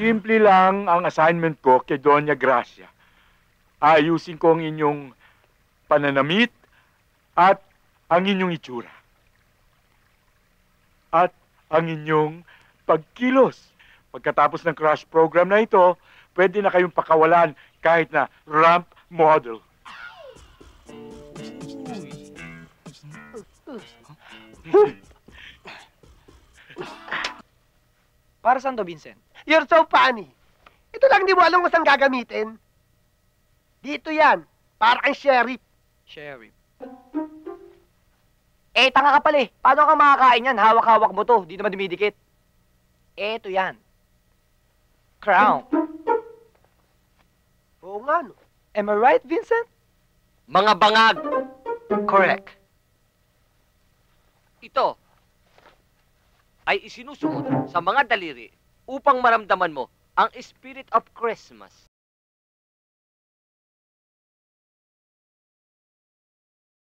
Simple lang ang assignment ko kay Doña Gracia. Ayusin ko ang inyong pananamit at ang inyong itsura. At ang inyong pagkilos. Pagkatapos ng crash program na ito, pwede na kayong pakawalan kahit na ramp model. Para saan to, Vincent? You're so funny. Ito lang di mo alam kung saan gagamitin. Dito yan. Para kang sheriff. Sheriff. Eh, tanga ka pala eh. Paano ka makakain yan? Hawak-hawak mo to. Di naman dumidikit. Eto yan. Crown. Oo nga, no. Am I right, Vincent? Mga bangag. Correct. Ito ay isinusuot sa mga daliri upang maramdaman mo ang spirit of Christmas.